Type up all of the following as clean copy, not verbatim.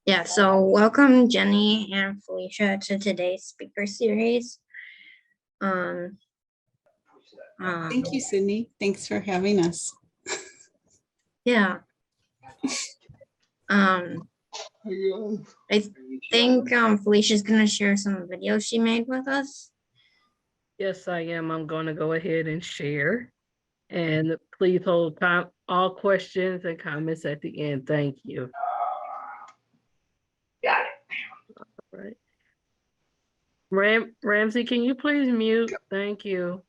Yeah, so welcome Jenny and Felicia to today's speaker series. Um, Thank you, Sydney. Thanks for having us. Yeah. I think Felicia's gonna share some videos she made with us. Yes, I am. I'm going to go ahead and share. And please hold all questions and comments at the end. Thank you. Got it. All right. Ramsey, can you please mute? Thank you.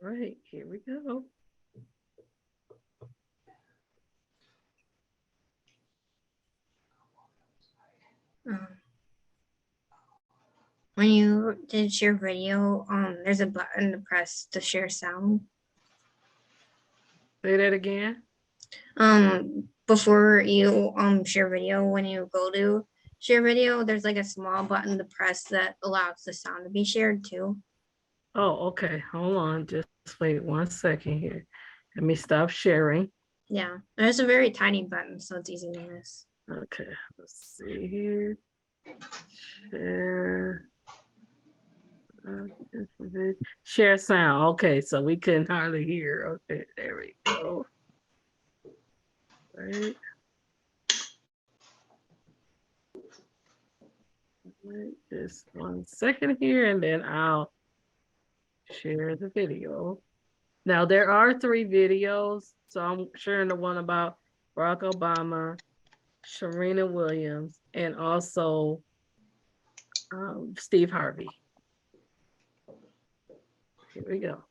All right, here we go. When you did share video, there's a button to press to share sound. Say that again. Before you share video, when you go to share video, there's like a small button to press that allows the sound to be shared too. Oh, okay. Hold on. Just wait 1 second here. Let me stop sharing. Yeah, there's a very tiny button, so it's easy to miss. Okay, let's see here. Share. Share sound. Okay, so we couldn't hardly hear. Okay, there we go. Right. Wait just 1 second here, and then I'll share the video. Now there are 3 videos, so I'm sharing the one about Barack Obama, Serena Williams, and also Steve Harvey. Here we go.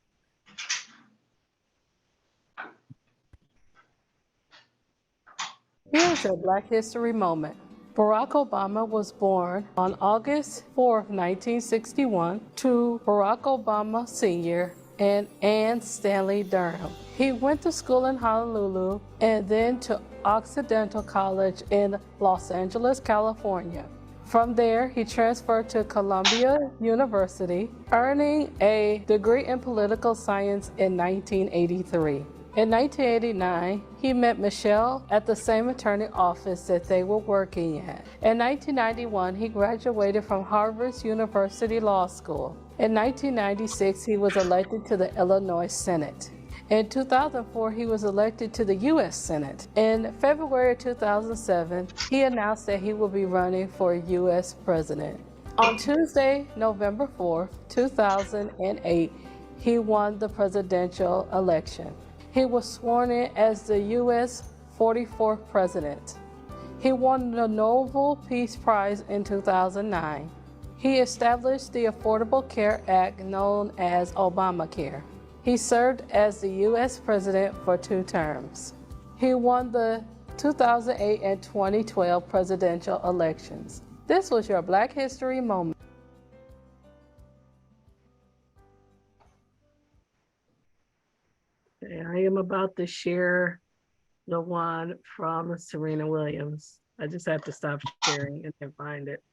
Here's your Black History moment. Barack Obama was born on August 4, 1961, to Barack Obama Sr. and Ann Stanley Durham. He went to school in Honolulu and then to Occidental College in Los Angeles, California. From there, he transferred to Columbia University, earning a degree in political science in 1983. In 1989, he met Michelle at the same attorney office that they were working at. In 1991, he graduated from Harvard University Law School. In 1996, he was elected to the Illinois Senate. In 2004, he was elected to the U.S. Senate. In February 2007, he announced that he will be running for U.S. president. On Tuesday, November 4, 2008, he won the presidential election. He was sworn in as the U.S. 44th president. He won the Nobel Peace Prize in 2009. He established the Affordable Care Act known as Obamacare. He served as the U.S. president for 2 terms. He won the 2008 and 2012 presidential elections. This was your Black History moment. Okay, I am about to share the one from Serena Williams. I just have to stop sharing and then find it.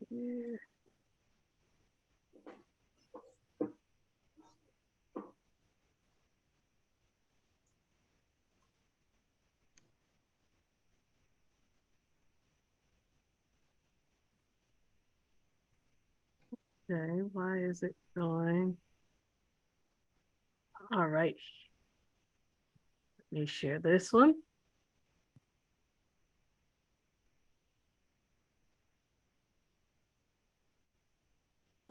Yeah. Okay, why is it going? All right. Let me share this one.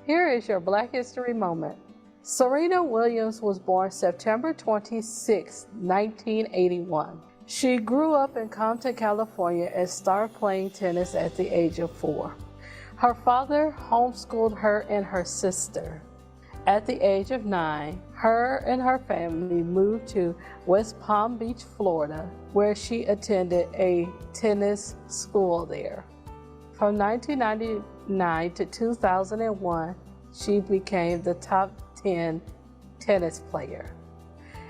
Here is your Black History moment. Serena Williams was born September 26, 1981. She grew up in Compton, California, and started playing tennis at the age of 4. Her father homeschooled her and her sister. At the age of 9, her and her family moved to West Palm Beach, Florida, where she attended a tennis school there. From 1999 to 2001, she became the top 10 tennis player.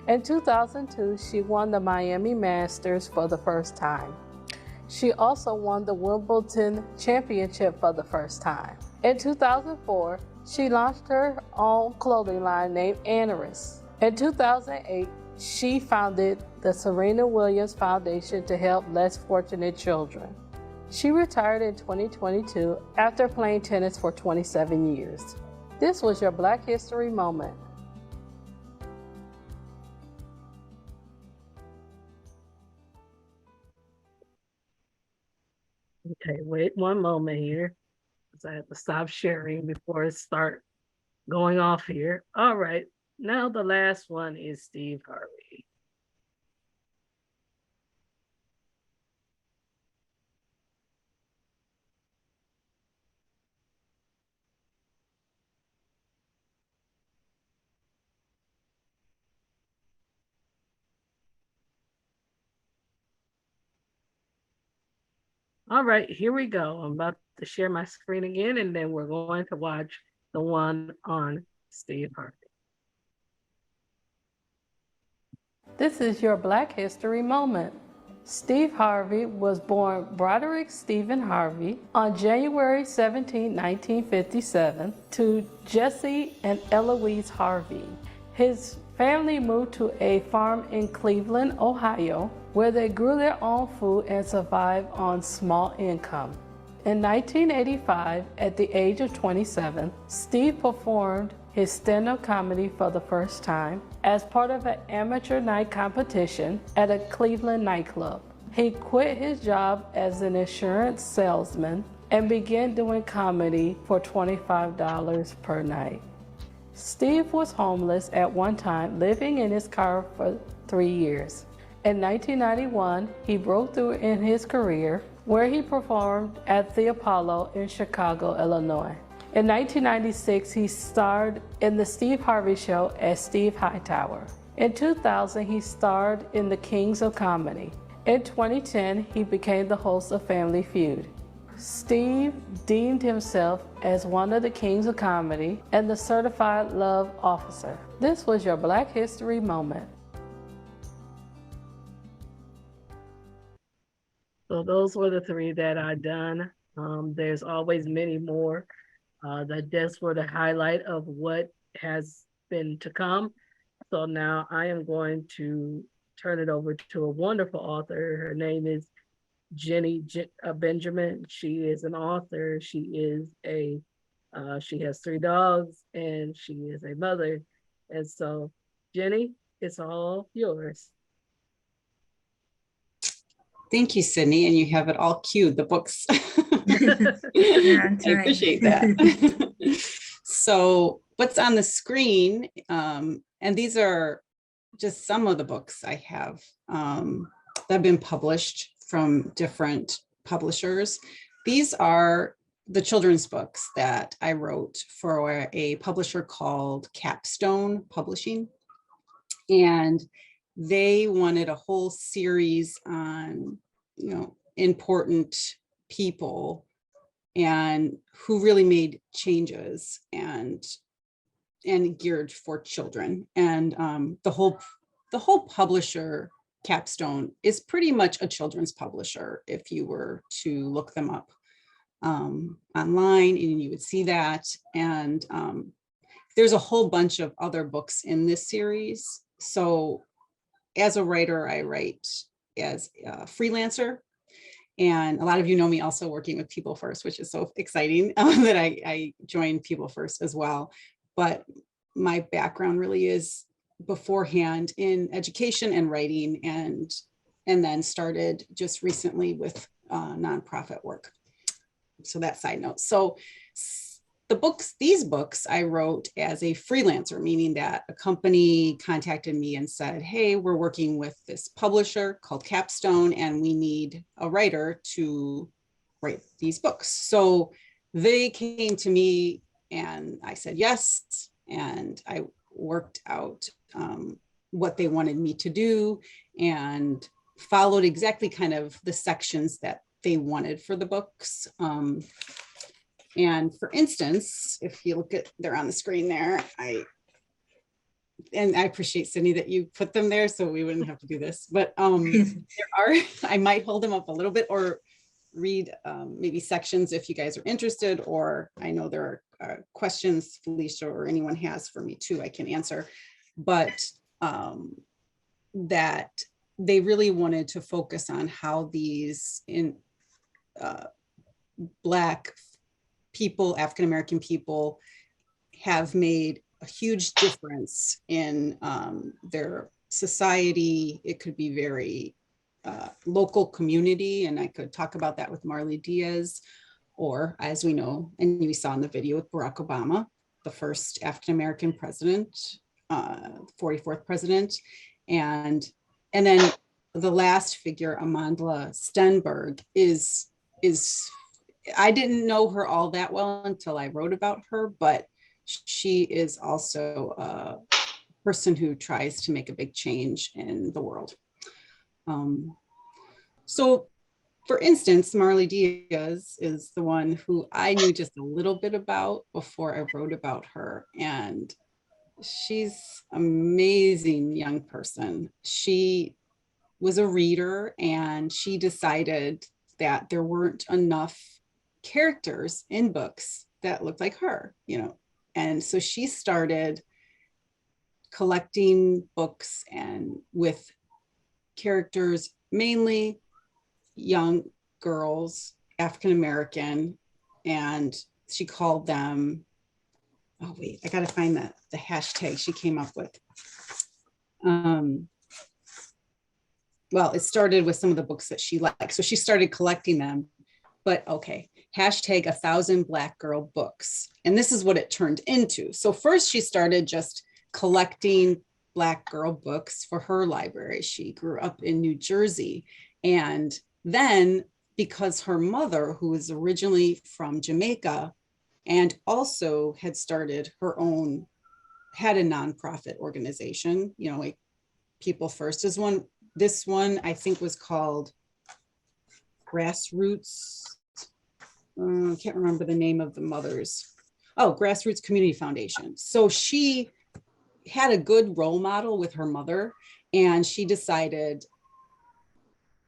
In 2002, she won the Miami Masters for the first time. She also won the Wimbledon Championship for the first time. In 2004, she launched her own clothing line named Anaris. In 2008, She founded the Serena Williams Foundation to help less fortunate children. She retired in 2022 after playing tennis for 27 years. This was your Black History Moment. Okay, wait one moment here, because I have to stop sharing before it start going off here. All right, now the last one is Steve Harvey. All right, here we go. I'm about to share my screen again, and then we're going to watch the one on Steve Harvey. This is your Black History Moment. Steve Harvey was born Broderick Stephen Harvey on January 17, 1957, to Jesse and Eloise Harvey. His family moved to a farm in Cleveland, Ohio, where they grew their own food and survived on small income. In 1985, at the age of 27, Steve performed his stand-up comedy for the first time as part of an amateur night competition at a Cleveland nightclub. He quit his job as an insurance salesman and began doing comedy for $25 per night. Steve was homeless at one time, living in his car for 3 years. In 1991, he broke through in his career, where he performed at the Apollo in Chicago, Illinois. In 1996, he starred in The Steve Harvey Show as Steve Hightower. In 2000, he starred in The Kings of Comedy. In 2010, he became the host of Family Feud. Steve deemed himself as one of the kings of comedy and the certified love officer. This was your Black History Moment. So those were the three that I done. There's always many more. That just were the highlight of what has been to come. So now I am going to turn it over to a wonderful author. Her name is Jenny Benjamin. She is an author. She has 3 dogs, and she is a mother. And so, Jenny, it's all yours. Thank you, Sydney. And you have it all queued, the books. That's I right. appreciate that. So what's on the screen, and these are just some of the books I have that have been published from different publishers. These are the children's books that I wrote for a publisher called Capstone Publishing. And they wanted a whole series on, important people and who really made changes and geared for children. And the whole publisher, Capstone, is pretty much a children's publisher. If you were to look them up online, and you would see that. And there's a whole bunch of other books in this series. So as a writer, I write as a freelancer. And a lot of you know me also working with People First, which is so exciting that I joined People First as well. But my background really is beforehand in education and writing, and then started just recently with nonprofit work. So that side note. So these books I wrote as a freelancer, meaning that a company contacted me and said, hey, we're working with this publisher called Capstone, and we need a writer to write these books. So they came to me and I said yes. And I worked out what they wanted me to do and followed exactly kind of the sections that they wanted for the books. And for instance, if you look at, they're on the screen there, I appreciate, Sydney, that you put them there so we wouldn't have to do this, but I might hold them up a little bit or read maybe sections if you guys are interested, or I know there are questions Felicia or anyone has for me too, I can answer. But that they really wanted to focus on how these Black people, African-American people, have made a huge difference in their society. It could be very local community, and I could talk about that with Marley Diaz, or as we know, and we saw in the video with Barack Obama, the first African-American president, 44th president, and then the last figure, Amandla Stenberg, is I didn't know her all that well until I wrote about her, but she is also a person who tries to make a big change in the world. So for instance, Marley Diaz is the one who I knew just a little bit about before I wrote about her. And she's an amazing young person. She was a reader, and she decided that there weren't enough characters in books that looked like her, and so she started collecting books and with characters, mainly young girls, African American, and she called them, oh wait, I gotta find the hashtag she came up with. Well, it started with some of the books that she liked. So she started collecting them, but okay, hashtag 1,000 Black girl books. And this is what it turned into. So first she started just collecting Black girl books for her library. She grew up in New Jersey. And then because her mother, who was originally from Jamaica and also had started her own, had a nonprofit organization, like People First is one. This one I think was called Grassroots. I can't remember the name of the mother's. Oh, Grassroots Community Foundation. So she had a good role model with her mother, and she decided,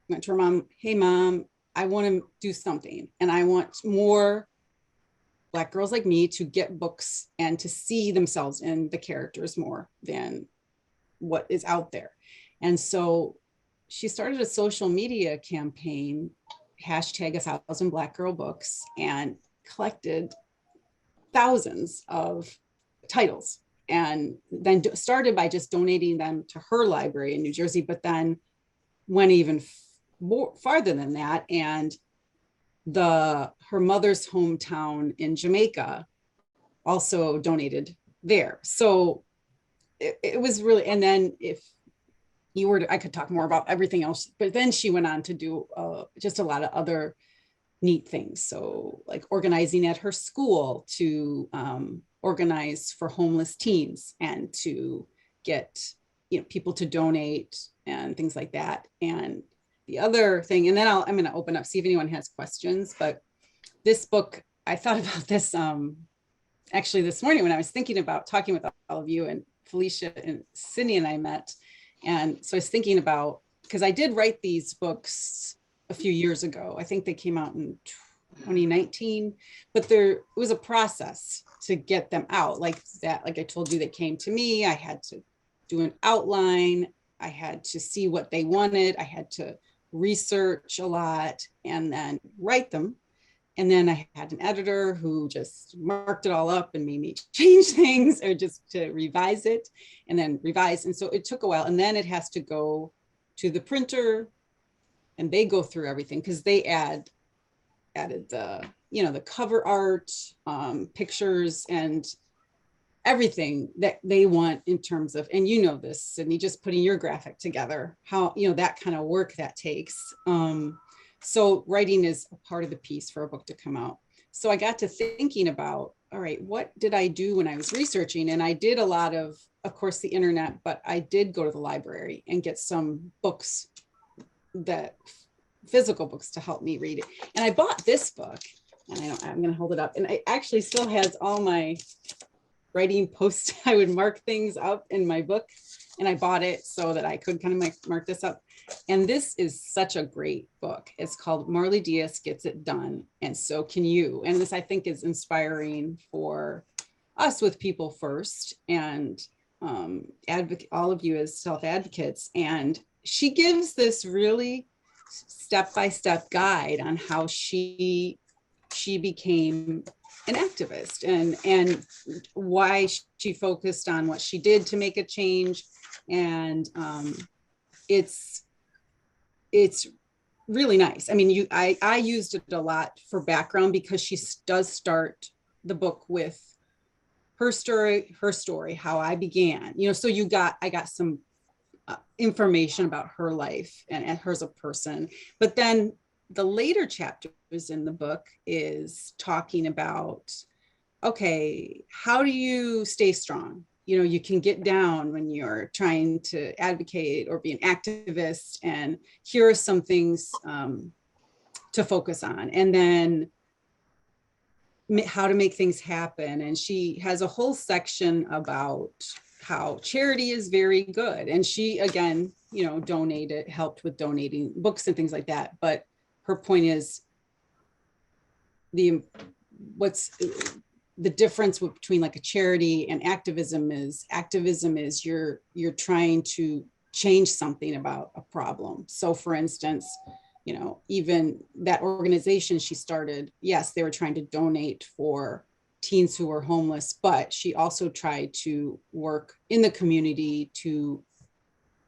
went to her mom, hey mom, I want to do something, and I want more Black girls like me to get books and to see themselves in the characters more than what is out there. And so she started a social media campaign, hashtag 1,000 Black girl books, and collected thousands of titles, and then started by just donating them to her library in New Jersey, but then went even farther than that. And her mother's hometown in Jamaica also donated there. So it was really, and then if you were to, I could talk more about everything else, but then she went on to do just a lot of other neat things. So like organizing at her school to organize for homeless teens and to get people to donate and things like that. And the other thing, and then I'm going to open up, see if anyone has questions, but this book, I thought about this actually this morning when I was thinking about talking with all of you, and Felicia and Sydney and I met. And so I was thinking about, because I did write these books a few years ago. I think they came out in 2019, but it was a process to get them out like that. Like I told you, they came to me. I had to do an outline. I had to see what they wanted. I had to research a lot and then write them. And then I had an editor who just marked it all up and made me change things or just to revise it and then revise. And so it took a while. And then it has to go to the printer and they go through everything because they added the, the cover art, pictures and everything that they want in terms of, and this, Sydney, just putting your graphic together, how, that kind of work that takes. So writing is a part of the piece for a book to come out. So I got to thinking about, all right, what did I do when I was researching? And I did a lot of course, the internet, but I did go to the library and get some books, physical books to help me read it. And I bought this book, and I'm going to hold it up. And it actually still has all my writing posts. I would mark things up in my book, and I bought it so that I could kind of mark this up. And this is such a great book. It's called Marley Diaz Gets It Done, and So Can You. And this, I think, is inspiring for us with People First. And all of you as self-advocates. And she gives this really step-by-step guide on how she became an activist and why she focused on what she did to make a change. And it's really nice. I mean, I used it a lot for background because she does start the book with her story, how I began, so I got some information about her life and her as a person. But then the later chapters in the book is talking about, okay, how do you stay strong? You can get down when you're trying to advocate or be an activist, and here are some things to focus on. And then how to make things happen. And she has a whole section about how charity is very good. And she, again, helped with donating books and things like that. But her point is what's the difference between like a charity and activism is you're trying to change something about a problem. So for instance, even that organization she started, yes, they were trying to donate for teens who were homeless, but she also tried to work in the community to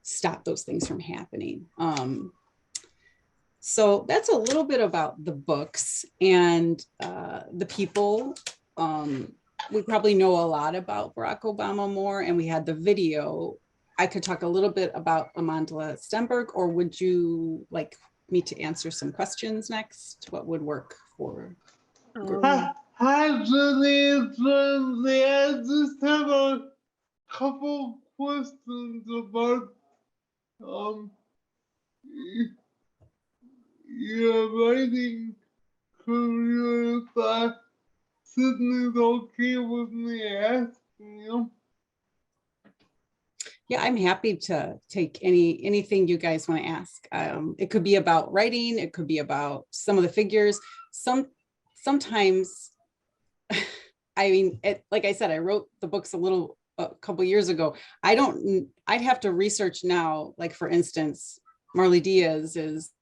stop those things from happening. So that's a little bit about the books and the people. We probably know a lot about Barack Obama more, and we had the video. I could talk a little bit about Amandla Stenberg, or would you like me to answer some questions next? What would work for? Hi, Jenny. I just have a couple questions about your writing career. If Sydney's okay with me asking you. Yeah, I'm happy to take anything you guys want to ask. It could be about writing. It could be about some of the figures. Sometimes, I mean, like I said, I wrote the books a couple years ago. I'd have to research now. Like for instance, Marley Diaz is,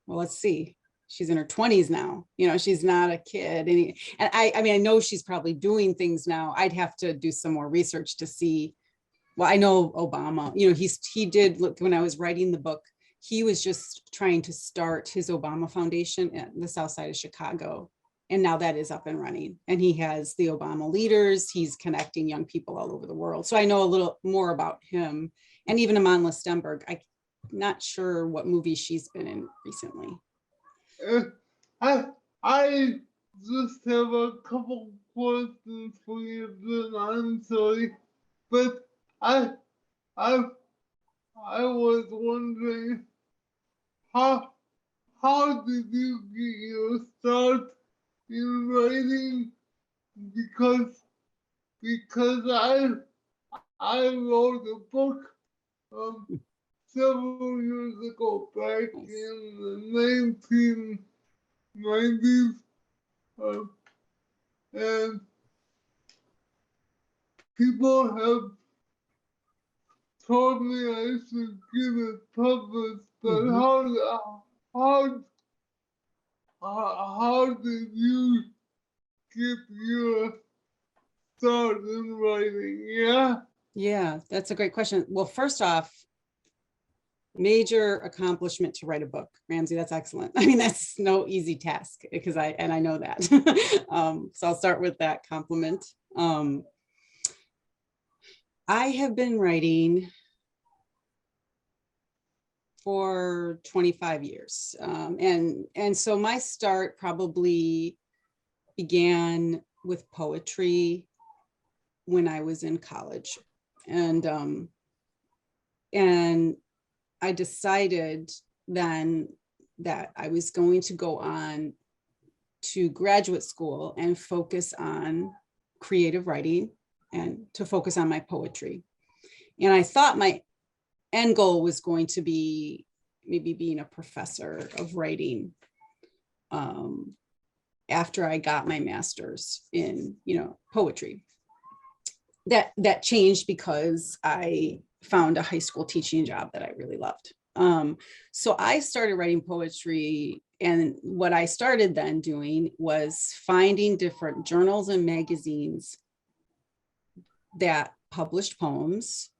well, let's see. She's in her 20s now. She's not a kid. And I mean, I know she's probably doing things now. I'd have to do some more research to see. Well, I know Obama, he did look, when I was writing the book, he was just trying to start his Obama Foundation at the South Side of Chicago. And now that is up and running. And he has the Obama leaders. He's connecting young people all over the world. So I know a little more about him. And even Amandla Stenberg, I'm not sure what movie she's been in recently. I just have a couple questions for you, then I'm sorry, but I was wondering how did you get your start in writing? Because I wrote a book several years ago, back in the 1990s, and people have told me I should get it published, but how did you get your start in writing? Yeah, that's a great question. Well, first off, major accomplishment to write a book, Ramsey. That's excellent. I mean, that's no easy task because I know that. So I'll start with that compliment. I have been writing for 25 years. And so my start probably began with poetry when I was in college. And I decided then that I was going to go on to graduate school and focus on creative writing and to focus on my poetry. And I thought my end goal was going to be maybe being a professor of writing after I got my master's in, poetry. that changed because I found a high school teaching job that I really loved. So I started writing poetry, and what I started then doing was finding different journals and magazines that published poems.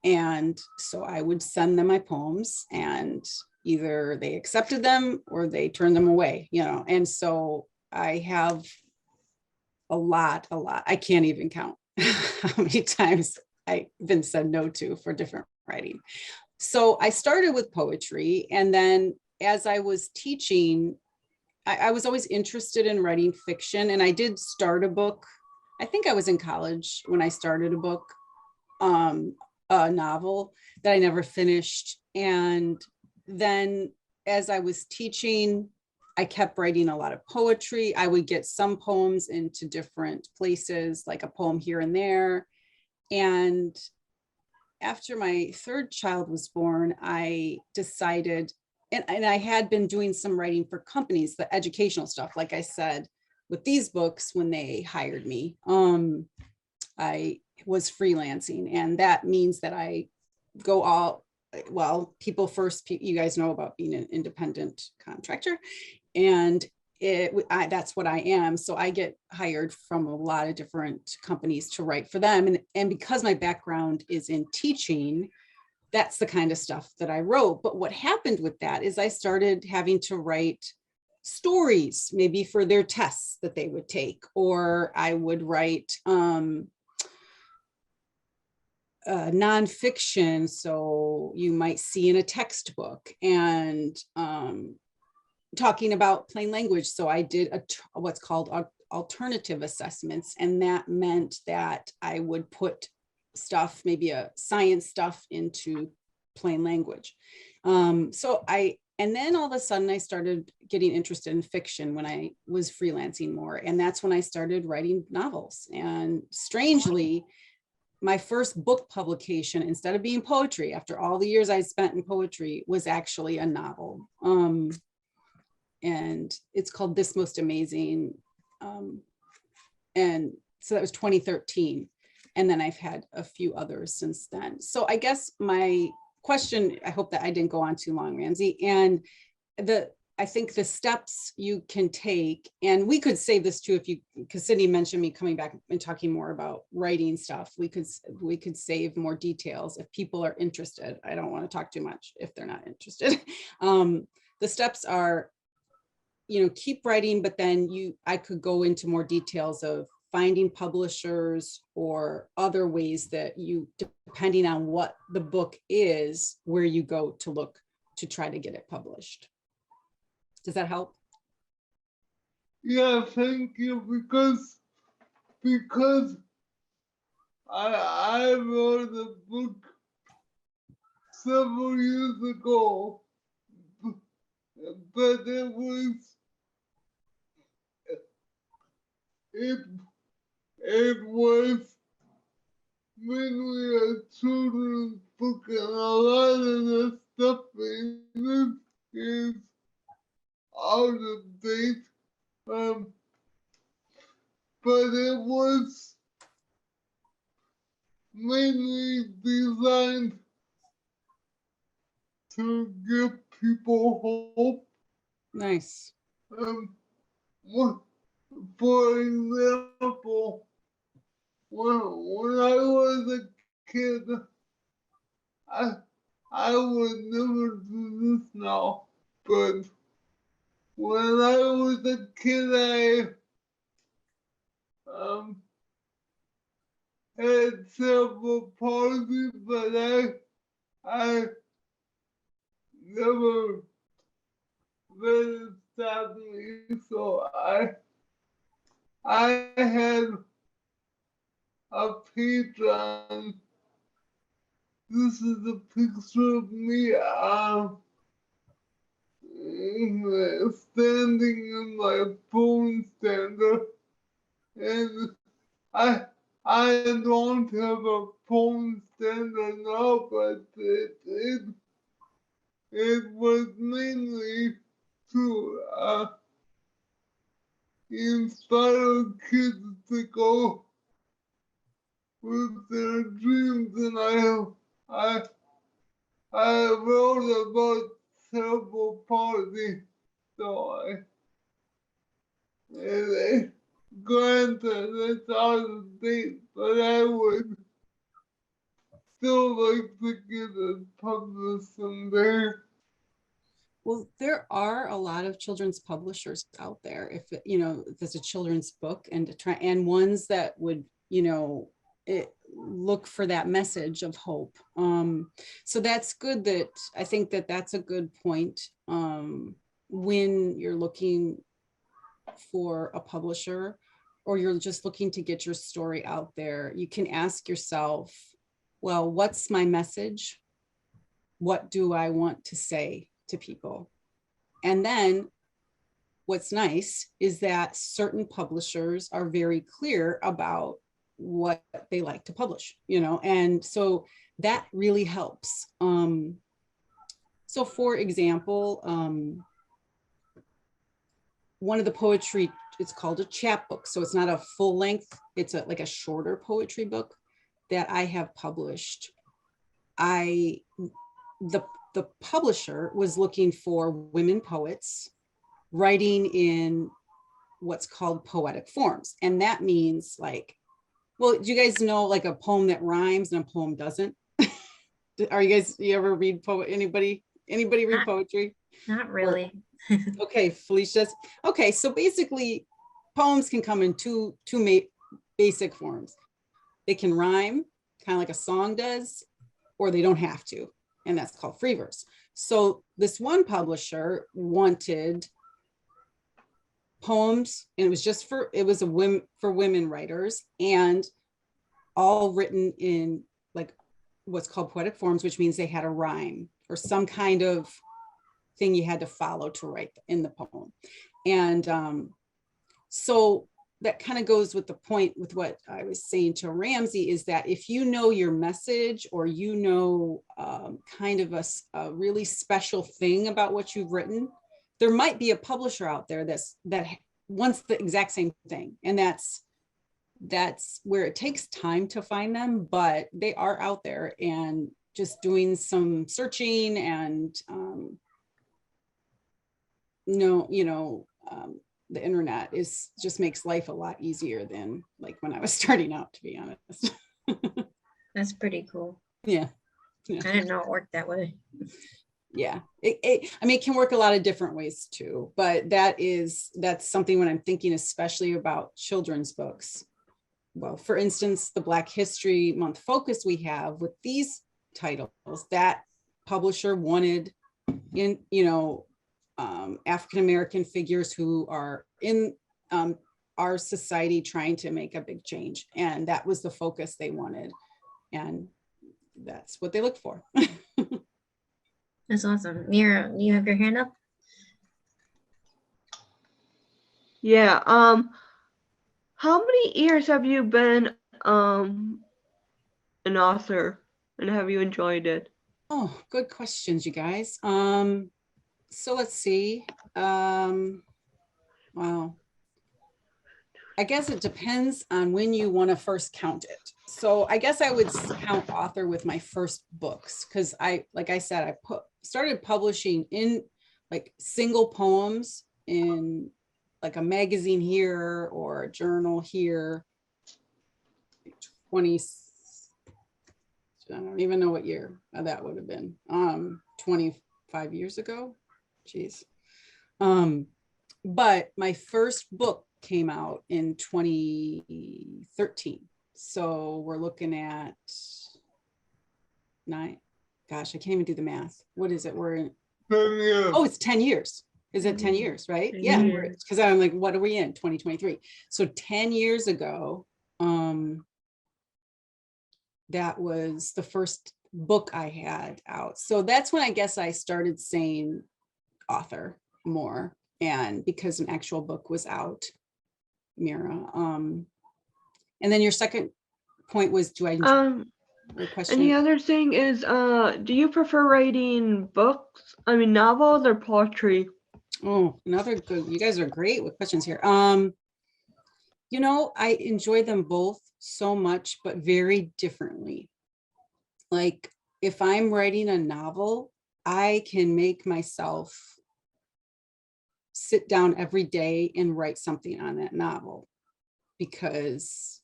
And so I would send them my poems, and either they accepted them or they turned them away, you know. And so I have a lot. I can't even count how many times I've been said no to for different writing. So I started with poetry, and then as I was teaching, I was always interested in writing fiction, and I did start a book. I think I was in college when I started a book, a novel that I never finished. And then as I was teaching, I kept writing a lot of poetry. I would get some poems into different places, like a poem here and there. And after my third child was born, I decided, and I had been doing some writing for companies, the educational stuff, like I said, with these books, when they hired me, I was freelancing, and that means that I go all, well, people first, you guys know about being an independent contractor, and that's what I am. So I get hired from a lot of different companies to write for them. And because my background is in teaching, that's the kind of stuff that I wrote. But what happened with that is I started having to write stories, maybe for their tests that they would take, or I would write nonfiction. So you might see in a textbook, and talking about plain language. So I did what's called alternative assessments. And that meant that I would put stuff, maybe a science stuff, into plain language. And then all of a sudden I started getting interested in fiction when I was freelancing more. And that's when I started writing novels. And strangely, my first book publication, instead of being poetry, after all the years I spent in poetry, was actually a novel. And it's called This Most Amazing. And so that was 2013. And then I've had a few others since then. So I guess my question, I hope that I didn't go on too long, Ramsey. And I think the steps you can take, and we could save this too, because Sydney mentioned me coming back and talking more about writing stuff. We could save more details if people are interested. I don't want to talk too much if they're not interested. The steps are, keep writing, but then I could go into more details of finding publishers or other ways that depending on what the book is, where you go to look to try to get it published. Does that help? Yeah, thank you, because I wrote a book several years ago, but it was mainly a children's book, and a lot of the stuff in it is out of date. But it was mainly designed to give people hope. Nice. For example, when I was a kid, I would never do this now, but when I was a kid, I had cerebral palsy, but I never let it stop me. So I had a Patreon. This is a picture of me standing in my phone stander, and I don't have a phone stander now, but it was mainly to inspire kids to go with their dreams, and I wrote about cerebral palsy, so granted it's out of date, but I would still like to get it published someday. Well, there are a lot of children's publishers out there. If if there's a children's book and to try and ones that would, look for that message of hope. So that's good. I think that's a good point. When you're looking for a publisher or you're just looking to get your story out there, you can ask yourself, well, what's my message? What do I want to say to people? And then what's nice is that certain publishers are very clear about what they like to publish, and so that really helps. So for example, one of the poetry, it's called a chapbook. So it's not a full length, it's like a shorter poetry book that I have published. The publisher was looking for women poets writing in what's called poetic forms. And that means like, well, do you guys know like a poem that rhymes and a poem doesn't? You ever read anybody read poetry? Not really. Okay, Felicia's. Okay, so basically poems can come in two basic forms. They can rhyme, kind of like a song does, or they don't have to. And that's called free verse. So this one publisher wanted poems, and it was for women writers, and all written in like what's called poetic forms, which means they had a rhyme or some kind of thing you had to follow to write in the poem. And so that kind of goes with the point with what I was saying to Ramsey, is that if you know your message, or kind of a really special thing about what you've written, there might be a publisher out there that wants the exact same thing. And that's where it takes time to find them, but they are out there, and just doing some searching and the internet just makes life a lot easier than like when I was starting out, to be honest. That's pretty cool. Yeah. I didn't know it worked that way. Yeah, it can work a lot of different ways too, but that's something when I'm thinking especially about children's books. Well, for instance, the Black History Month focus we have with these titles, that publisher wanted African-American figures who are in our society trying to make a big change. And that was the focus they wanted. And that's what they look for. That's awesome. Mira, you have your hand up? Yeah. How many years have you been an author, and have you enjoyed it? Oh, good questions, you guys. So let's see. Wow. I guess it depends on when you want to first count it. So I guess I would count author with my first books, because like I said, started publishing in like single poems in like a magazine here or a journal here. I don't even know what year that would have been. 25 years ago. Jeez. But my first book came out in 2013. So we're looking at 9. Gosh, I can't even do the math. What is it? We're in. Oh, it's 10 years. Is it 10 years, right? 10 Yeah, years. because I'm like, what are we in? 2023. So 10 years ago, that was the first book I had out. So that's when I guess I started saying author more, and because an actual book was out, Mira. And then your second point was, do I enjoy your question? And the other thing is, do you prefer writing novels or poetry? Oh, another good. You guys are great with questions here. You know, I enjoy them both so much, but very differently. Like if I'm writing a novel, I can make myself sit down every day and write something on that novel because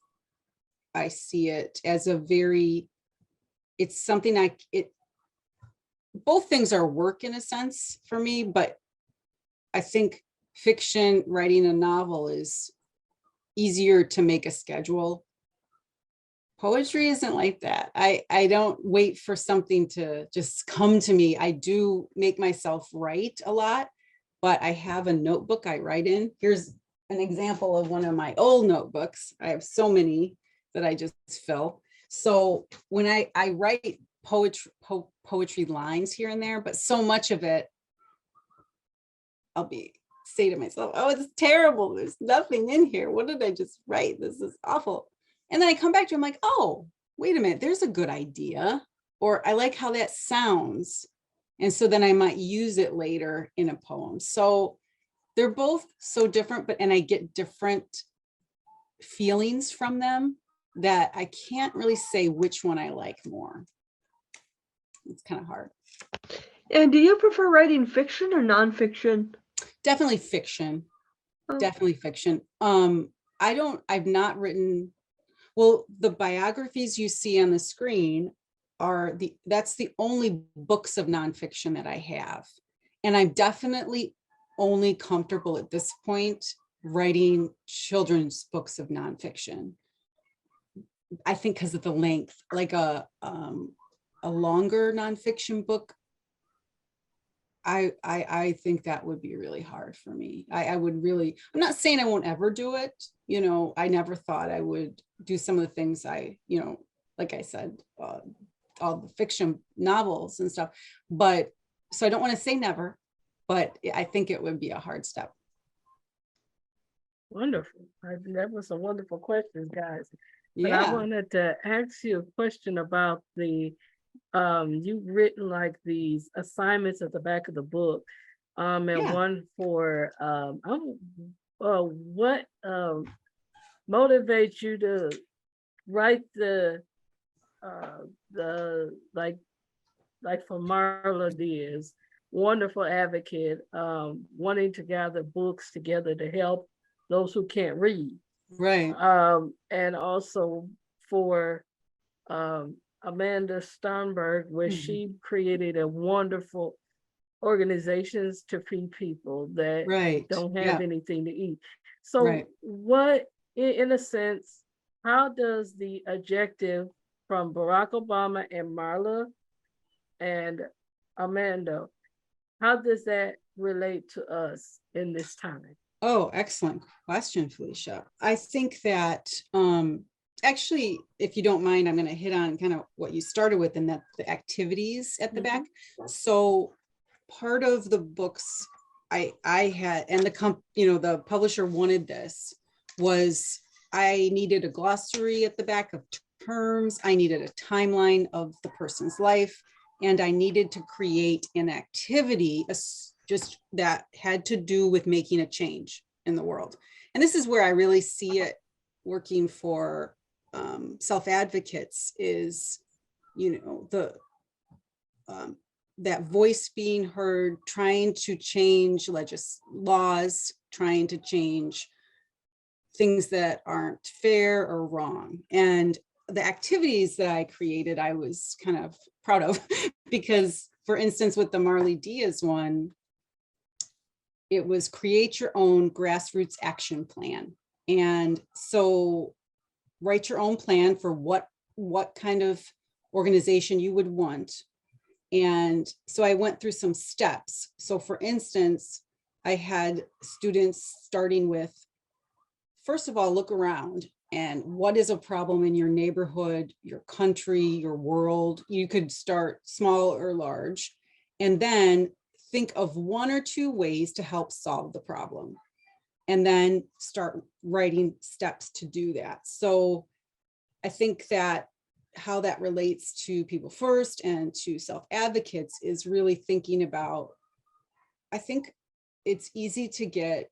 I see it as a very, it's something both things are work in a sense for me, but I think fiction, writing a novel is easier to make a schedule. Poetry isn't like that. I don't wait for something to just come to me. I do make myself write a lot, but I have a notebook I write in. Here's an example of one of my old notebooks. I have so many that I just fill. So when I write poetry lines here and there, but so much of it, I'll say to myself, oh, it's terrible. There's nothing in here. What did I just write? This is awful. And then I come back to, I'm like, oh, wait a minute, there's a good idea. Or I like how that sounds. And so then I might use it later in a poem. So they're both so different, and I get different feelings from them that I can't really say which one I like more. It's kind of hard. And do you prefer writing fiction or nonfiction? Definitely fiction. Oh. Definitely fiction. I've not written, well, the biographies you see on the screen that's the only books of nonfiction that I have. And I'm definitely only comfortable at this point writing children's books of nonfiction. I think because of the length, like a longer nonfiction book, I think that would be really hard for me. I would really, I'm not saying I won't ever do it. You know, I never thought I would do some of the things like I said, all the fiction novels and stuff. But so I don't want to say never, but I think it would be a hard step. Wonderful. That was some wonderful questions, guys. But Yeah. I wanted to ask you a question about you've written like these assignments at the back of the book, and Yeah. one for what motivates you to write the like for Marla Diaz, wonderful advocate, wanting to gather books together to help those who can't read. Right. And also for Amanda Sternberg, where she created a wonderful organizations to feed people that Right. don't have anything to eat. So Right. what, in a sense, how does the objective from Barack Obama and Marla and Amanda, how does that relate to us in this time? Oh, excellent question, Felicia. I think that actually, if you don't mind, I'm going to hit on kind of what you started with, and that the activities at the back. So part of the books I had, and the publisher wanted this, was I needed a glossary at the back of terms. I needed a timeline of the person's life, and I needed to create an activity just that had to do with making a change in the world. And this is where I really see it working for self-advocates, is, that voice being heard, trying to change laws, trying to change things that aren't fair or wrong. And the activities that I created, I was kind of proud of because, for instance, with the Marla Diaz one, it was create your own grassroots action plan. And so write your own plan for what kind of organization you would want. And so I went through some steps. So for instance, I had students starting with, first of all, look around and what is a problem in your neighborhood, your country, your world. You could start small or large, and then think of one or two ways to help solve the problem, and then start writing steps to do that. So I think that how that relates to People First and to self-advocates is really thinking about, I think it's easy to get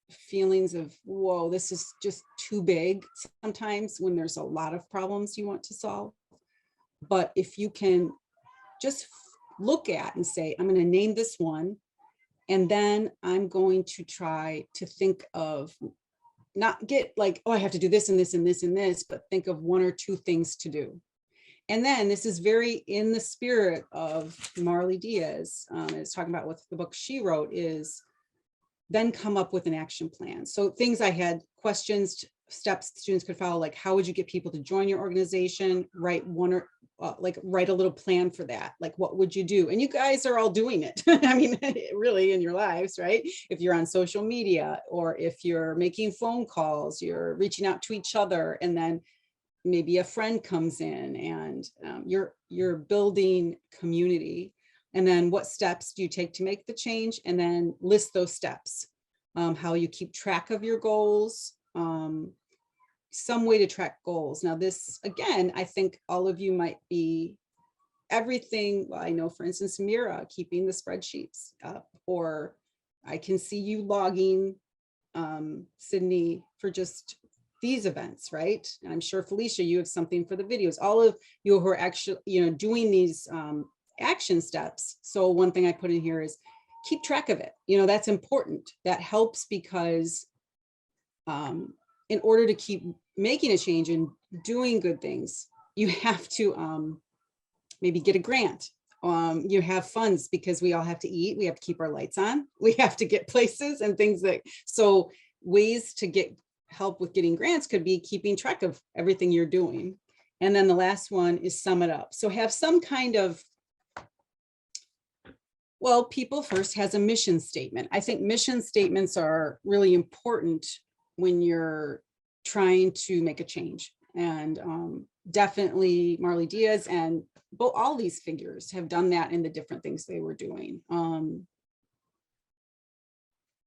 feelings of, whoa, this is just too big sometimes when there's a lot of problems you want to solve. But if you can just look at and say, I'm going to name this one, and then I'm going to try to think of, not get like, oh, I have to do this and this and this and this, but think of 1 or 2 things to do. And then this is very in the spirit of Marley Diaz, is talking about what the book she wrote is, then come up with an action plan. So things I had questions, steps students could follow, like how would you get people to join your organization? Write one or write a little plan for that. Like, what would you do? And you guys are all doing it. I mean, really in your lives, right? If you're on social media, or if you're making phone calls, you're reaching out to each other, and then maybe a friend comes in, and you're building community. And then what steps do you take to make the change? And then list those steps, how you keep track of your goals, some way to track goals. Now this, again, I think all of you might be everything. Well, I know, for instance, Mira, keeping the spreadsheets up, or I can see you logging, Sydney, for just these events, right? And I'm sure, Felicia, you have something for the videos. All of you who are actually, doing these action steps. So one thing I put in here is keep track of it. That's important. That helps because in order to keep making a change and doing good things, you have to maybe get a grant. You have funds, because we all have to eat. We have to keep our lights on. We have to get places and things so ways to get help with getting grants could be keeping track of everything you're doing. And then the last one is sum it up. So have some kind of, well, People First has a mission statement. I think mission statements are really important when you're trying to make a change. And definitely Marley Diaz and all these figures have done that in the different things they were doing.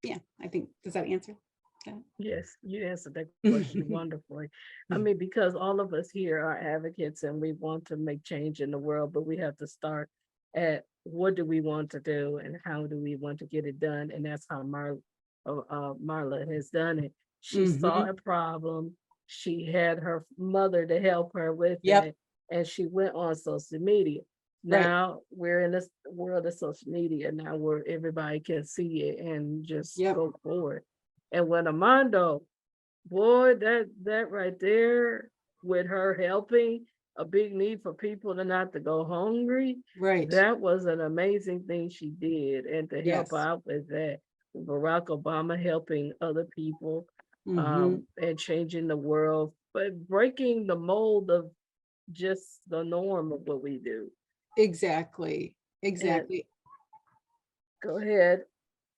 Yeah, I think, does that answer? Okay. Yes, you answered that question wonderfully. I mean, because all of us here are advocates and we want to make change in the world, but we have to start at what do we want to do and how do we want to get it done? And that's how Marla has done it. She saw a problem. She had her mother to help her with it, and she went on social media. Now we're in this world of social media now, where everybody can see it and just go forward. And when Armando, boy, that right there, with her helping, a big need for people to not to go hungry. Right. That was an amazing thing she did. And to help out with that, Barack Obama helping other people, and changing the world, but breaking the mold of just the norm of what we do. Exactly. And, go ahead.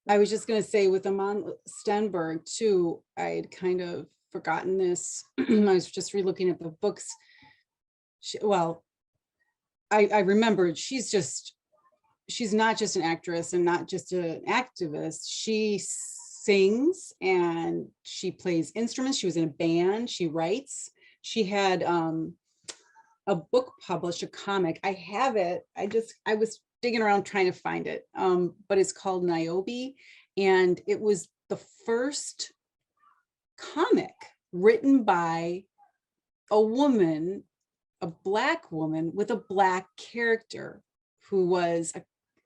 I was just going to say, with Amon Stenberg too, I had kind of forgotten this. I was just re-looking at the books. I remembered she's not just an actress and not just an activist. She sings and she plays instruments. She was in a band. She writes. She had a book published, a comic. I have it. I was digging around trying to find it, but it's called Niobe, and it was the first comic written by a woman, a Black woman with a Black character who was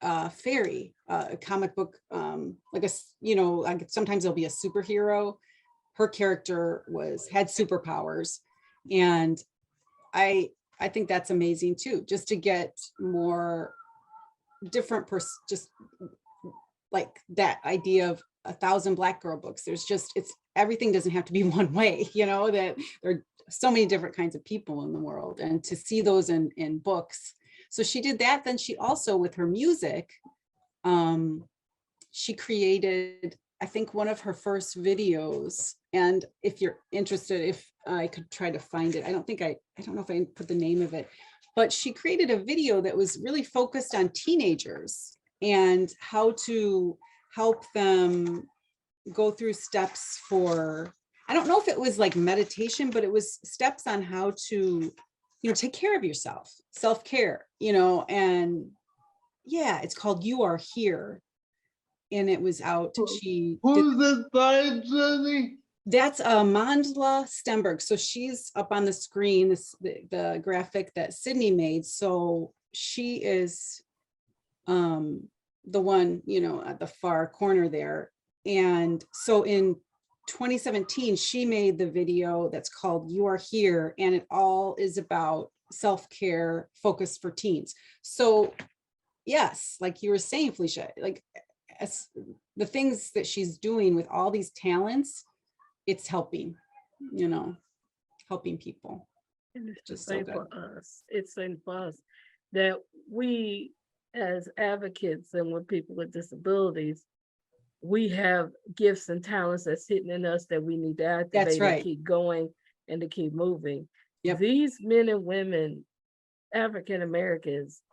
a fairy, a comic book, like sometimes there'll be a superhero. Her character had superpowers, and I think that's amazing too, just to get more different just like that idea of 1,000 Black girl books. There's everything doesn't have to be one way, that there are so many different kinds of people in the world, and to see those in books. So she did that. Then she also, with her music, she created, I think, one of her first videos. And if you're interested, if I could try to find it, I don't know if I put the name of it, but she created a video that was really focused on teenagers and how to help them go through steps for, I don't know if it was like meditation, but it was steps on how to, take care of yourself, self-care, and yeah, it's called You Are Here. and it was out. Who- She did, Who's it by, Jenny? that's Mandla Stenberg. So she's up on the screen, the graphic that Sydney made. So she is the one, you know, at the far corner there. And so in 2017, she made the video that's called You Are Here, and it all is about self-care focused for teens. So yes, like you were saying, Felicia, like as the things that she's doing with all these talents, it's helping, you know, helping people. And it's the Just so same good. for us. It's same for us that we, as advocates and with people with disabilities, we have gifts and talents that's hidden in us that we need to activate right. and keep going and to keep moving. Yep. These men and women, African Americans,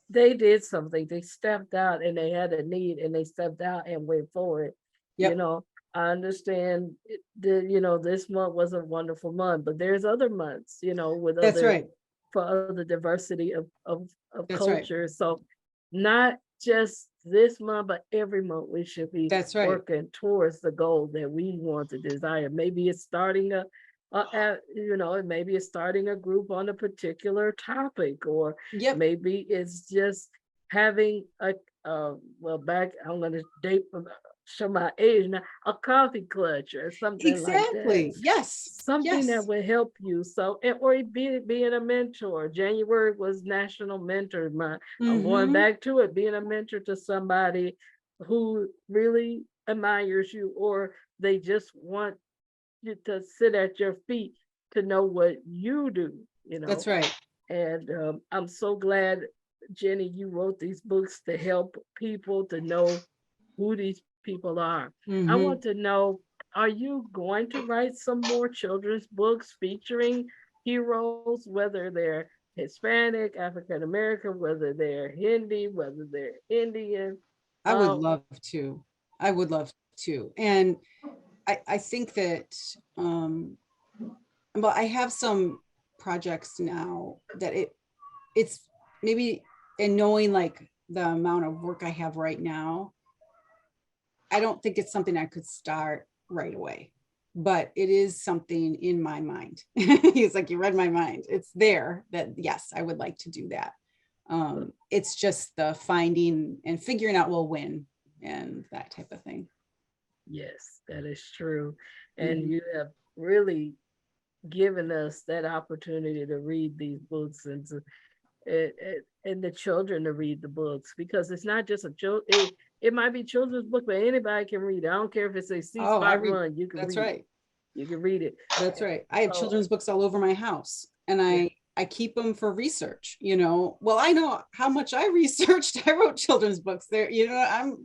they did something. They stepped out and they had a need and they stepped out and went forward. Yep. You know, I understand you know, this month was a wonderful month, but there's other months, you know, with That's other right. for other diversity of That's right. culture. So not just this month, but every month we should be That's right. working towards the goal that we want to desire. Maybe it's starting you know, maybe it's starting a group on a particular topic, or Yep. maybe it's just having a well, back, I'm gonna show my age now, a coffee clutch or something Exactly. like that. Yes. Something that Yes. will help you. So, or being a mentor. January was National Mentor Month. I'm going Mhm. back to it, being a mentor to somebody who really admires you, or they just want you to sit at your feet to know what you do, you know. That's right. And I'm so glad, Jenny, you wrote these books to help people to know who these people are. I Mhm. want to know, are you going to write some more children's books featuring heroes, whether they're Hispanic, African American, whether they're Hindi, whether they're Indian? I would Um, love to. I would love to. And I think that, well, I have some projects now that it's maybe, and knowing like the amount of work I have right now, I don't think it's something I could start right away, but it is something in my mind. He's like, you read my mind. It's there that, yes, I would like to do that. It's just the finding and figuring out when and that type of thing. yes, that is true. And Mhm. you have really given us that opportunity to read these books and to and the children to read the books, because it's not just it might be children's book, but anybody can read it. I don't care if it's a Oh, I C-Spot read. run, you can That's read it. right. You can read it. That's right. I have So, children's books all over my house, and Yeah. I keep them for research, you know. Well, I know how much I researched. I wrote children's books there, you know,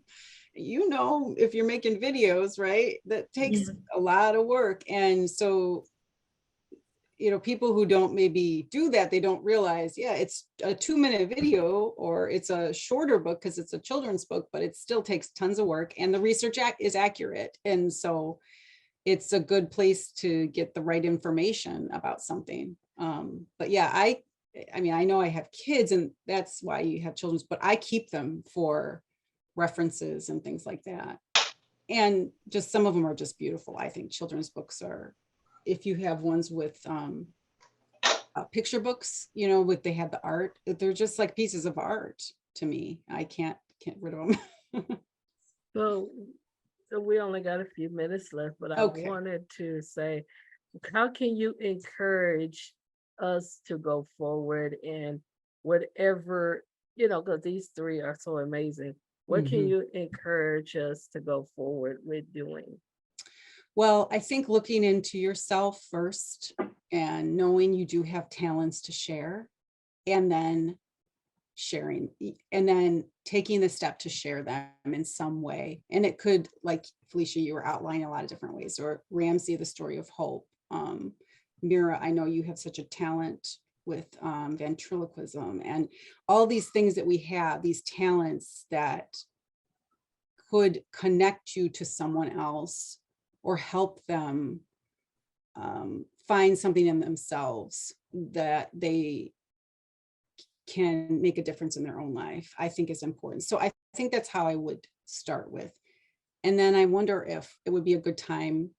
you know, if you're making videos, right, that takes a lot of work. And so, you know, people who don't maybe do that, they don't realize, yeah, it's a 2-minute video or it's a shorter book because it's a children's book, but it still takes tons of work, and the research is accurate. And so it's a good place to get the right information about something. But yeah, I mean, I know I have kids, and that's why you have children's, but I keep them for references and things like that. And just some of them are just beautiful. I think children's books are, if you have ones with picture books, you know, they have the art, they're just like pieces of art to me. I can't rid of them. so we only got a few minutes left, but I Okay. wanted to say, how can you encourage us to go forward in whatever, you know, because these three are so amazing. What can Mhm. you encourage us to go forward with doing? Well, I think looking into yourself first and knowing you do have talents to share, and then sharing, and then taking the step to share them in some way. And it could, like Felicia, you were outlining a lot of different ways, or Ramsey, the story of hope. Mira, I know you have such a talent with ventriloquism, and all these things that we have, these talents that could connect you to someone else or help them find something in themselves that they can make a difference in their own life, I think is important. So I think that's how I would start with. And then I wonder if it would be a good time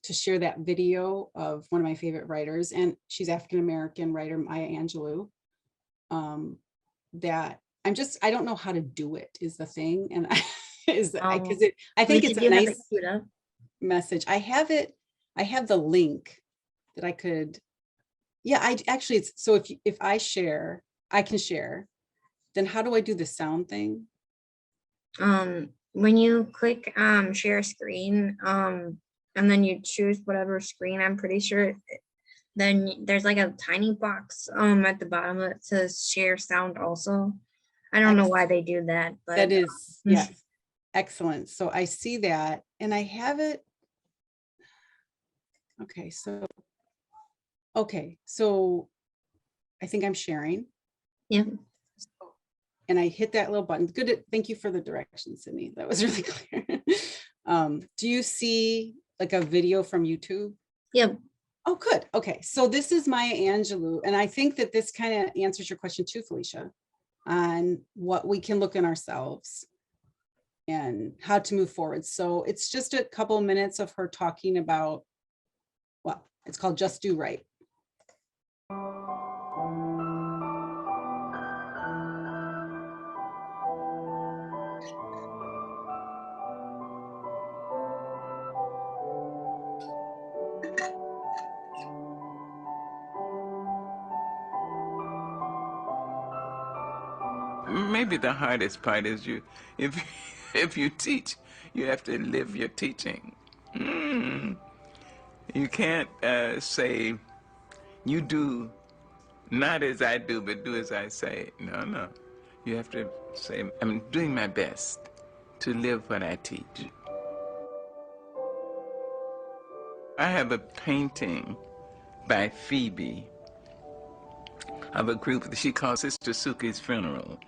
to share that video of one of my favorite writers, and she's African-American writer, Maya Angelou. That I don't know how to do it is the thing. And I think it's a nice message. I have the link that I could, so if I share, I can share, then how do I do the sound thing? When you click share screen, and then you choose whatever screen, I'm pretty sure, then there's like a tiny box at the bottom that says share sound also. I don't know why they do that, but that is, yes, excellent. So I see that and I have it. Okay, so I think I'm sharing. yeah. And I hit that little button. Good. Thank you for the directions, Sydney. That was really clear. Do you see like a video from YouTube? Yep. Oh, good. Okay. So this is Maya Angelou. And I think that this kind of answers your question too, Felicia, on what we can look in ourselves and how to move forward. So it's just a couple of minutes of her talking about, well, it's called Just Do Right. Maybe the hardest part is if you teach, you have to live your teaching. You can't say, you do not as I do, but do as I say. No. You have to say, I'm doing my best to live what I teach. I have a painting by Phoebe of a group that she calls Sister Suki's Funeral.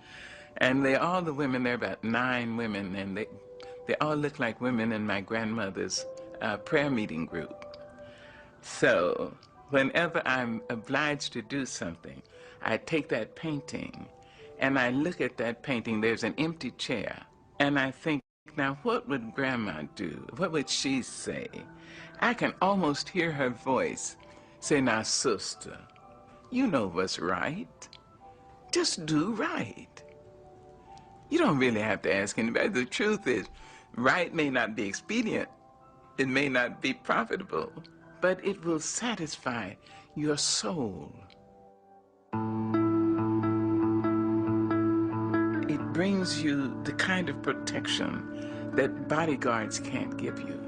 And all the women, there are about 9 women, and they all look like women in my grandmother's prayer meeting group. So whenever I'm obliged to do something, I take that painting and I look at that painting. There's an empty chair. And I think, now what would Grandma do? What would she say? I can almost hear her voice say, now, sister, you know what's right. Just do right. You don't really have to ask anybody. The truth is, right may not be expedient. It may not be profitable, but it will satisfy your soul. It brings you the kind of protection that bodyguards can't give you.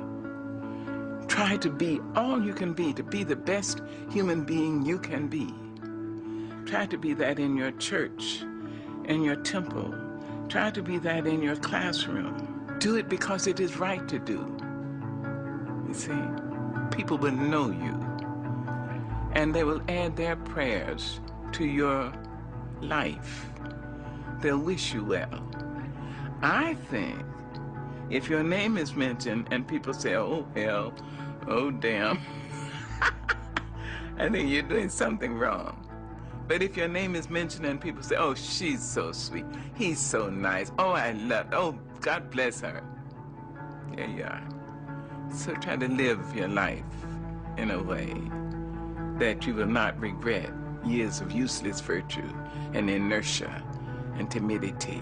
Try to be all you can be, to be the best human being you can be. Try to be that in your church, in your temple. Try to be that in your classroom. Do it because it is right to do. You see, people will know you, and they will add their prayers to your life. They'll wish you well. I think if your name is mentioned and people say, oh, hell, oh, damn, I think you're doing something wrong. But if your name is mentioned and people say, oh, she's so sweet, he's so nice, oh, I love, oh, God bless her. There you are. So try to live your life in a way that you will not regret years of useless virtue and inertia and timidity.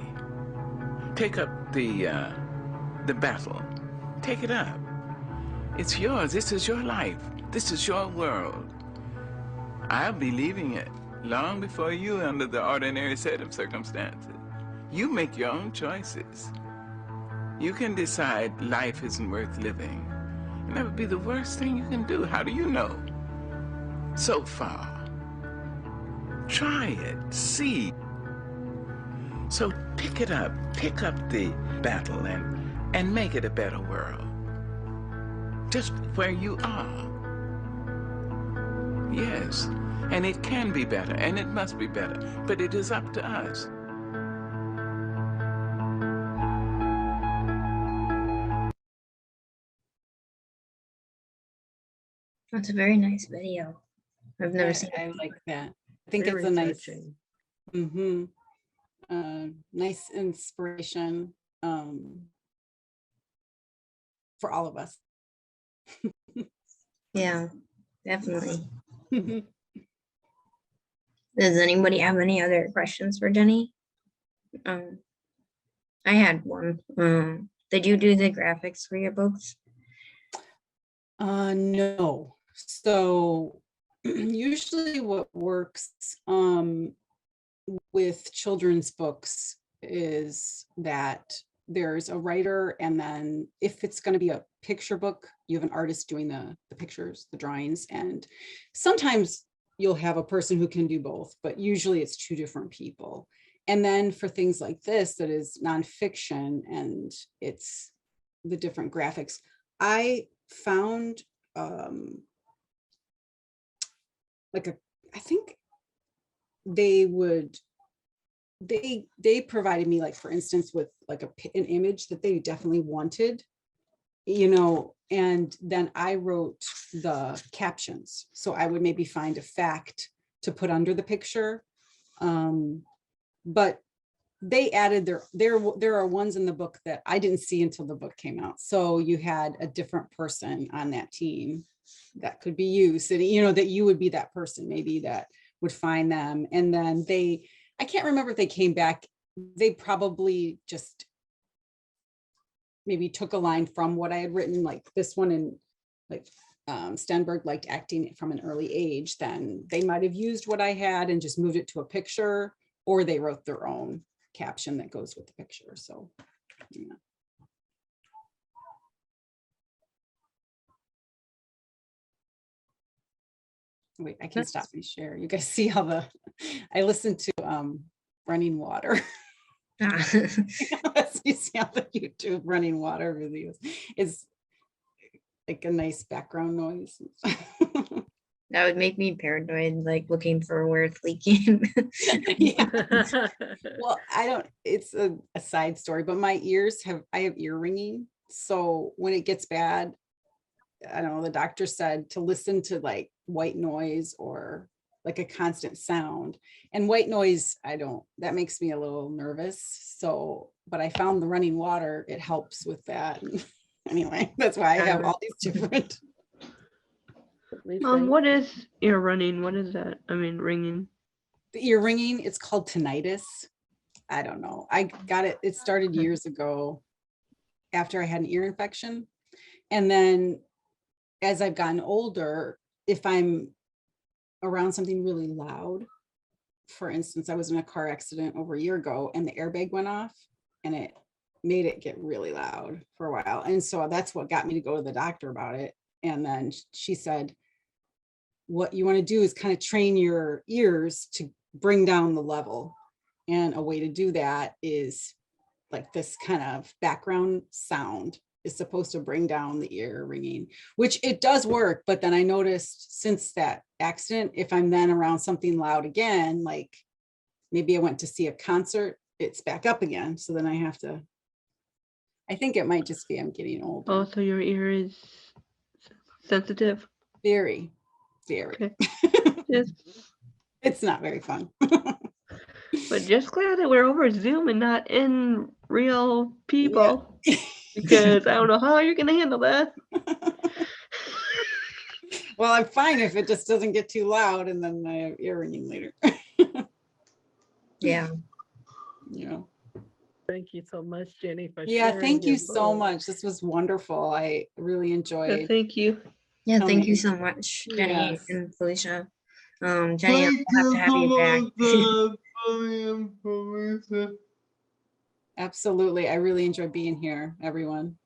Take up the battle. Take it up. It's yours. This is your life. This is your world. I'll be leaving it long before you under the ordinary set of circumstances. You make your own choices. You can decide life isn't worth living. And that would be the worst thing you can do. How do you know? So far. Try it. See. So pick it up. Pick up the battle and make it a better world. Just where you are. Yes. And it can be better, and it must be better, but it is up to us. That's a very nice video. I've never seen it. I like that. I think Very it's a nice, touching. nice inspiration. for all of us. Yeah, definitely. Does anybody have any other questions for Jenny? I had one. Did you do the graphics for your books? No. So usually what works with children's books is that there's a writer, and then if it's going to be a picture book, you have an artist doing the pictures, the drawings, and sometimes you'll have a person who can do both, but usually it's two different people. And then for things like this, that is nonfiction and it's the different graphics, I found I think they provided me, like, for instance, with like an image that they definitely wanted, and then I wrote the captions. So I would maybe find a fact to put under the picture. But they added there are ones in the book that I didn't see until the book came out. So you had a different person on that team. That could be you sitting, that you would be that person maybe that would find them. And then I can't remember if they came back. They probably just maybe took a line from what I had written, like this one, and like Stenberg liked acting from an early age. Then they might have used what I had and just moved it to a picture, or they wrote their own caption that goes with the picture. So, yeah. Wait, I can stop and share. You guys see how I listened to running water. You see how the YouTube running water videos is like a nice background noise. That would make me paranoid, like looking for where it's leaking. Yeah. Well, it's a side story, but I have ear ringing. So when it gets bad, I don't know, the doctor said to listen to like white noise or like a constant sound. And white noise, that makes me a little nervous. So, but I found the running water, it helps with that. Anyway, that's why I have all these different. What is ear running? What is that? I mean, ringing. The ear ringing, it's called tinnitus. I don't know. I got it. It started years ago after I had an ear infection. And then as I've gotten older, if I'm around something really loud, for instance, I was in a car accident over a year ago and the airbag went off and it made it get really loud for a while. And so that's what got me to go to the doctor about it. And then she said, what you want to do is kind of train your ears to bring down the level. And a way to do that is like this kind of background sound is supposed to bring down the ear ringing, which it does work. But then I noticed since that accident, if I'm then around something loud again, like maybe I went to see a concert, it's back up again. So then I think it might just be I'm getting older. Oh, so your ear is sensitive? Very, very. Okay. It's not very fun. But just glad that we're over Zoom and not in real people. Yeah. Because I don't know how you're going to handle that. Well, I'm fine if it just doesn't get too loud and then I have ear ringing later. Yeah. Thank you so much, Jenny, for sharing. Thank you so book. much. This was wonderful. I really enjoyed. Yeah, thank you. Yeah, thank you so much, Jenny. Yes. And Felicia. Jenny, I'll have to have you back. Absolutely. I really enjoyed being here, everyone.